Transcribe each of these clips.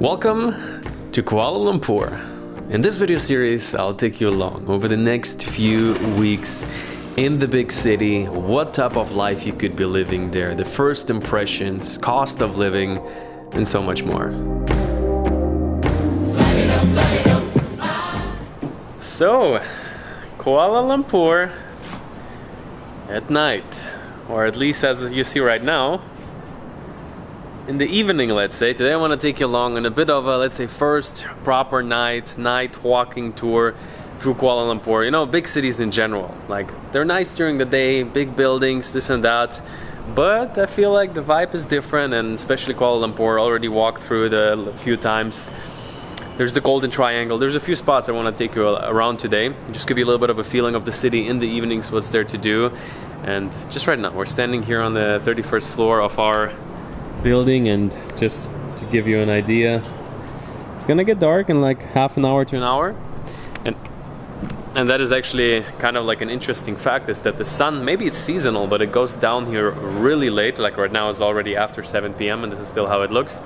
Welcome to Kuala Lumpur. In this video series, I'll take you along over the next few weeks in the big city, what type of life you could be living there, the first impressions, cost of living, and so much more. So, Kuala Lumpur at night, or at least as you see right now, in the evening, let's say. Today I want to take you along on a bit of a, let's say, first proper night walking tour through Kuala Lumpur. You know, big cities in general, like, they're nice during the day, big buildings, this and that, but I feel like the vibe is different, and especially Kuala Lumpur, already walked through it a few times. There's the Golden Triangle. There's a few spots I want to take you around today, just give you a little bit of a feeling of the city in the evenings, what's there to do. And just right now, we're standing here on the 31st floor of our building, and just to give you an idea, it's gonna get dark in like half an hour to an hour, and that is actually kind of like an interesting fact, is that the sun, maybe it's seasonal, but it goes down here really late. Like right now it's already after 7 p.m. and this is still how it looks,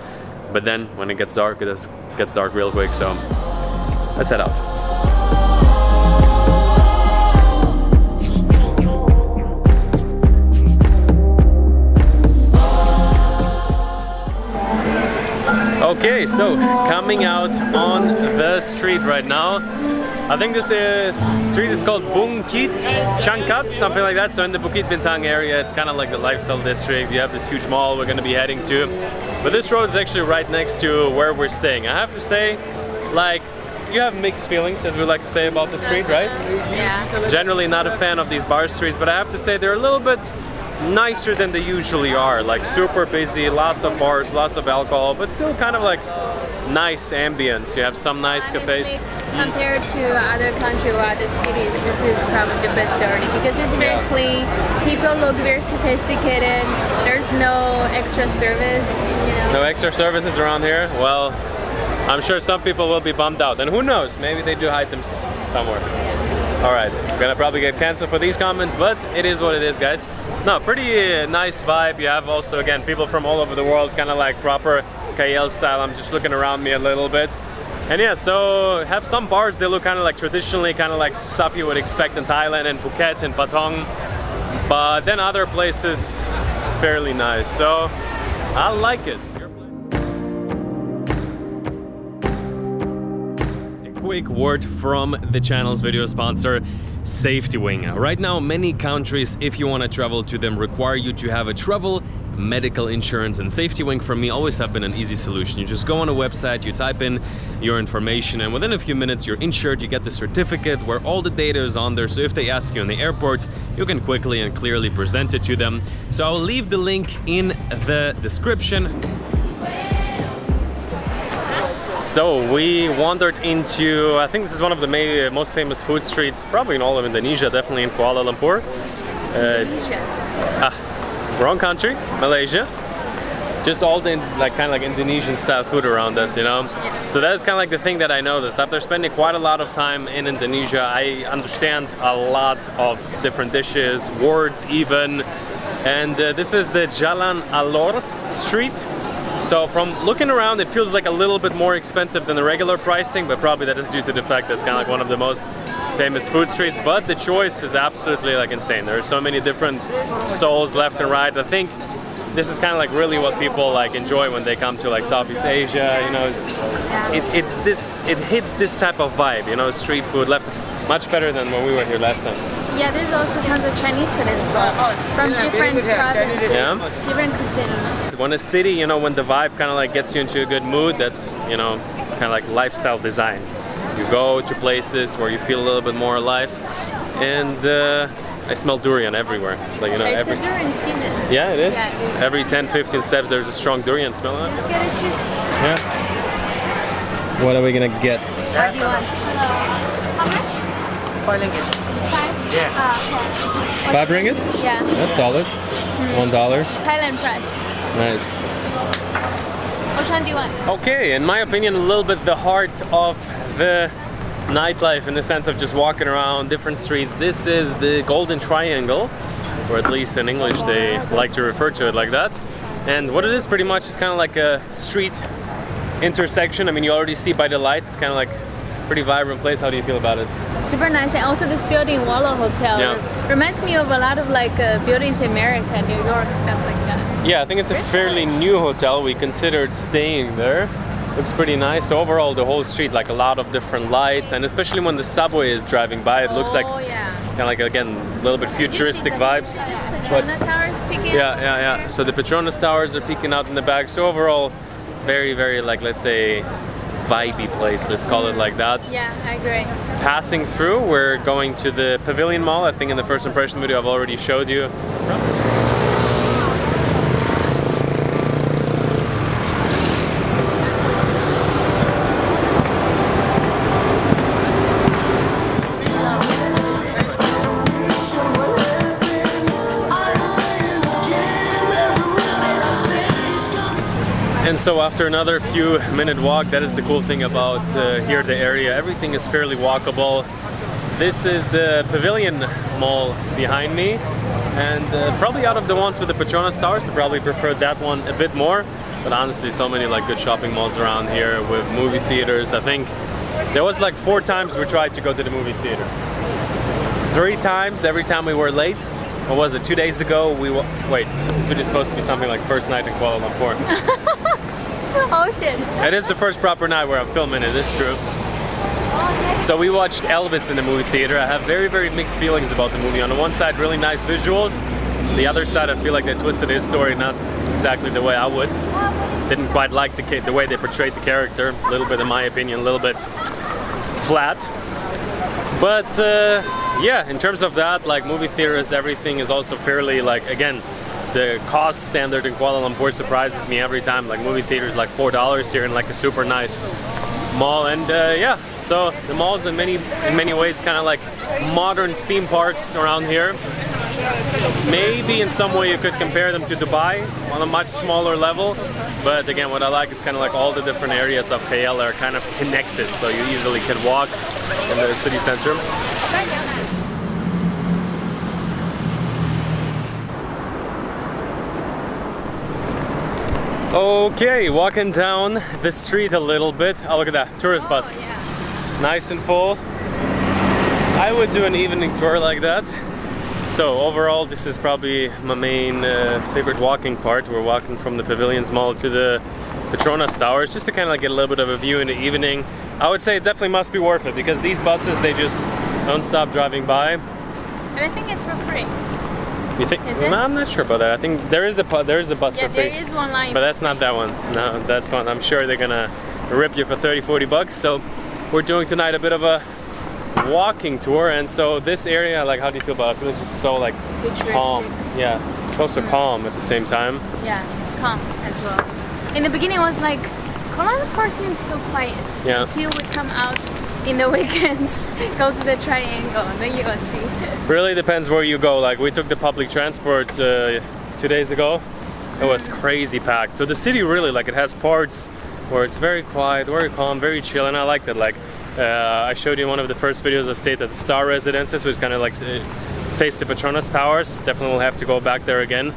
but then when it gets dark, it gets dark real quick. So let's head out. Okay, so coming out on the street right now. I think this street is called Bukit, Changkat, something like that. So in the Bukit Bintang area, it's kind of like the lifestyle district. You have this huge mall we're going to be heading to. But this road is actually right next to where we're staying. I have to say, like, you have mixed feelings, as we like to say, about the street, right? Yeah. Generally not a fan of these bar streets, but I have to say they're a little bit nicer than they usually are. Like super busy, lots of bars, lots of alcohol, but still kind of like nice ambience. You have some nice cafes. Compared to other countries or other cities, this is probably the best already, because it's very clean. People look very sophisticated. There's no extra service, you know. No extra services around here? Well, I'm sure some people will be bummed out, and who knows, maybe they do hide them somewhere. Alright, gonna probably get canceled for these comments, but it is what it is, guys. No, pretty nice vibe. You have also, again, people from all over the world, kind of like proper KL style. I'm just looking around me a little bit. And yeah, so have some bars, they look kind of like traditionally, kind of like stuff you would expect in Thailand and Bukit and Patong. But then other places, fairly nice. So I like it. Quick word from the channel's video sponsor, SafetyWing. Right now, many countries, if you want to travel to them, require you to have a travel medical insurance, and SafetyWing for me always have been an easy solution. You just go on a website, you type in your information, and within a few minutes you're insured. You get the certificate where all the data is on there, so if they ask you in the airport, you can quickly and clearly present it to them. So I'll leave the link in the description. So we wandered into, I think this is one of the most famous food streets, probably in all of Indonesia, definitely in Kuala Lumpur. Indonesia. Wrong country, Malaysia. Just all the kind of like Indonesian style food around us, you know. Yeah. So that is kind of like the thing that I noticed. After spending quite a lot of time in Indonesia, I understand a lot of different dishes, words even. And this is the Jalan Alor street. So from looking around, it feels like a little bit more expensive than the regular pricing, but probably that is due to the fact that it's kind of like one of the most famous food streets. But the choice is absolutely like insane. There are so many different stalls left and right. I think this is kind of like really what people like enjoy when they come to like Southeast Asia. You know, it hits this type of vibe. You know, street food left much better than when we were here last time. Yeah, there's also tons of Chinese food as well, from different provinces, different cuisine. When a city, you know, when the vibe kind of like gets you into a good mood, that's, you know, kind of like lifestyle design. You go to places where you feel a little bit more alive, and I smell durian everywhere. It's like, you know, it's a durian season. Yeah, it is. Yeah, it is. Every 10-15 steps there's a strong durian smell on it. Let's get a juice. Yeah. What are we gonna get? What do you want? How much? 5 ringgit. 5? Yeah. 5 ringgit? Yeah. That's solid. $1. Thailand price. Nice. Which one do you want? Okay, in my opinion, a little bit the heart of the nightlife, in the sense of just walking around different streets. This is the Golden Triangle, or at least in English they like to refer to it like that. And what it is pretty much is kind of like a street intersection. I mean, you already see by the lights, it's kind of like a pretty vibrant place. How do you feel about it? Super nice, and also this building, Walla Hotel, reminds me of a lot of like buildings in America, New York, stuff like that. Yeah, I think it's a fairly new hotel. We considered staying there. Looks pretty nice. So overall, the whole street, like a lot of different lights, and especially when the subway is driving by, it looks like kind of like, again, a little bit futuristic vibes. Petronas Towers peeking yeah. So the Petronas Towers are peeking out in the back. So overall, very, very, like, let's say, vibey place. Let's call it like that. Yeah, I agree. Passing through, we're going to the Pavilion Mall. I think in the first impression video I've already showed you. And so after another few minute walk, that is the cool thing about here, the area. Everything is fairly walkable. This is the Pavilion Mall behind me. And probably out of the ones with the Petronas Towers, I probably prefer that one a bit more. But honestly, so many like good shopping malls around here with movie theaters. I think there was like 4 times we tried to go to the movie theater. 3 times, every time we were late. What was it, 2 days ago? Wait, this video is supposed to be something like first night in Kuala Lumpur. Oh shit. It is the first proper night where I'm filming it, it's true. So we watched Elvis in the movie theater. I have very, very mixed feelings about the movie. On the one side, really nice visuals. On the other side, I feel like they twisted his story not exactly the way I would. Didn't quite like the way they portrayed the character. A little bit, in my opinion, a little bit flat. But yeah, in terms of that, like movie theaters, everything is also fairly, like, again, the cost standard in Kuala Lumpur surprises me every time. Like movie theaters like $4 here in like a super nice mall. And yeah, so the malls in many ways kind of like modern theme parks around here. Maybe in some way you could compare them to Dubai on a much smaller level. But again, what I like is kind of like all the different areas of KL are kind of connected, so you easily can walk in the city center. Okay, walking down the street a little bit. Oh, look at that, tourist bus. Nice and full. I would do an evening tour like that. So overall, this is probably my main favorite walking part. We're walking from the Pavilions Mall to the Petronas Towers just to kind of like get a little bit of a view in the evening. I would say it definitely must be worth it because these buses, they just don't stop driving by. And I think it's for free. You think? No, I'm not sure about that. I think there is a bus for free. Yeah, there is one line. But that's not that one. No, that's one. I'm sure they're gonna rip you for 30-40 bucks. So we're doing tonight a bit of a walking tour, and so this area, like, how do you feel about it? I feel it's just so like calm. Yeah, it's also calm at the same time. Yeah, calm as well. In the beginning, it was like Kuala Lumpur seems so quiet until we come out in the weekends, go to the triangle, and then you will see. Really depends where you go. Like we took the public transport 2 days ago. It was crazy packed. So the city really, like, it has parts where it's very quiet, very calm, very chill, and I like that. Like I showed you in one of the first videos, I stayed at the Star Residences, which kind of like face the Petronas Towers. Definitely will have to go back there again.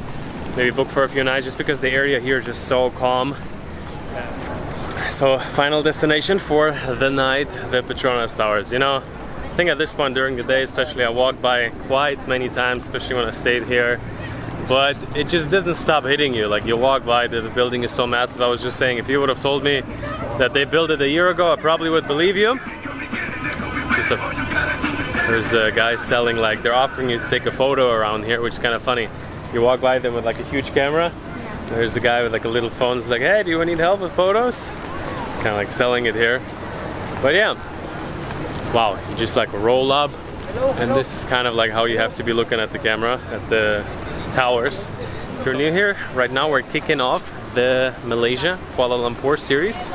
Maybe book for a few nights just because the area here is just so calm. So final destination for the night, the Petronas Towers. You know, I think at this point during the day especially, I walked by quite many times, especially when I stayed here. But it just doesn't stop hitting you. Like you walk by, the building is so massive. I was just saying, if you would have told me that they built it a year ago, I probably would believe you. There's a guy selling, like, they're offering you to take a photo around here, which is kind of funny. You walk by them with like a huge camera. There's a guy with like a little phone. He's like, hey, do you need help with photos? Kind of like selling it here. But yeah, wow, you just like roll up, and this is kind of like how you have to be looking at the camera at the towers. If you're new here, right now we're kicking off the Malaysia Kuala Lumpur series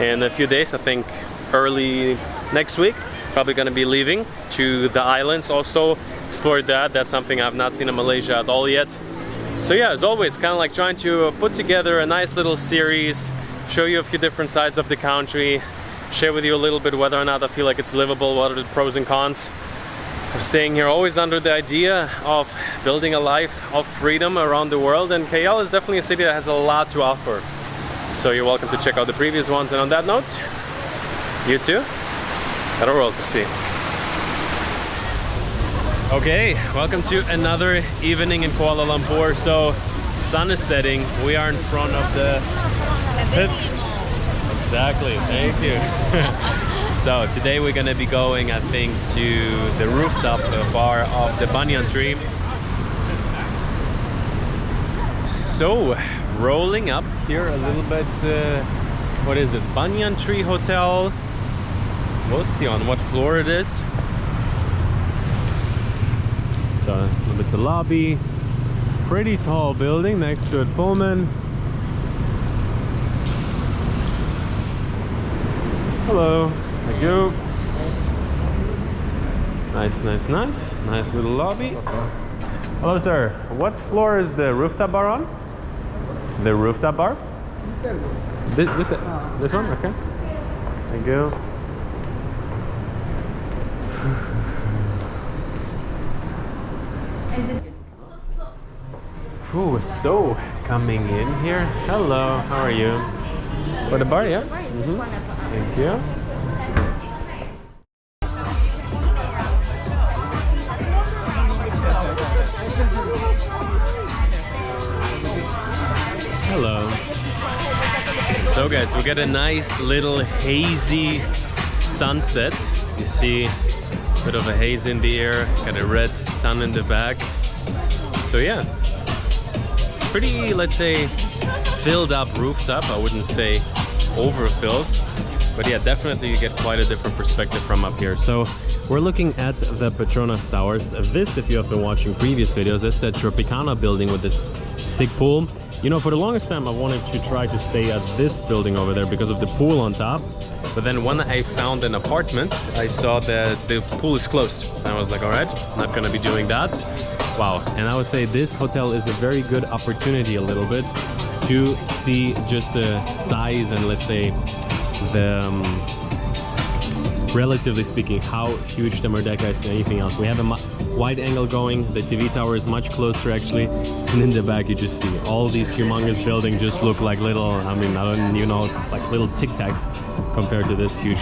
in a few days. I think early next week, probably going to be leaving to the islands, also explore that. That's something I've not seen in Malaysia at all yet. So yeah, as always, kind of like trying to put together a nice little series, show you a few different sides of the country, share with you a little bit whether or not I feel like it's livable, what are the pros and cons of staying here, always under the idea of building a life of freedom around the world. And KL is definitely a city that has a lot to offer. So you're welcome to check out the previous ones. And on that note, you too, got a world to see. Okay, welcome to another evening in Kuala Lumpur. So, sun is setting. We are in front of the... Exactly, thank you. So, today we're gonna be going, I think, to the rooftop bar of the Banyan tree. So, rolling up here a little bit, what is it? Banyan Tree Hotel. We'll see on what floor it is. So a little bit the lobby, pretty tall building, next to it Pullman. Hello, thank you. Nice little lobby. Hello sir, what floor is the rooftop bar on? The rooftop bar? This one? Okay. Thank you. Ooh, so coming in here. Hello, how are you? For the bar, yeah? Thank you. Hello. So guys, we got a nice little hazy sunset. You see a bit of a haze in the air, got a red sun in the back. So yeah, pretty, let's say, filled up rooftop. I wouldn't say overfilled, but yeah, definitely you get quite a different perspective from up here. So we're looking at the Petronas Towers. This, if you have been watching previous videos, is the Tropicana building with this sick pool. You know, for the longest time I wanted to try to stay at this building over there because of the pool on top. But then when I found an apartment, I saw that the pool is closed. And I was like, all right, not gonna be doing that. Wow, and I would say this hotel is a very good opportunity a little bit to see just the size and, let's say, the relatively speaking, how huge the Merdeka is to anything else. We have a wide angle going, the TV tower is much closer actually, and in the back you just see all these humongous buildings just look like little, I mean, I don't even know, like little Tic Tacs compared to this huge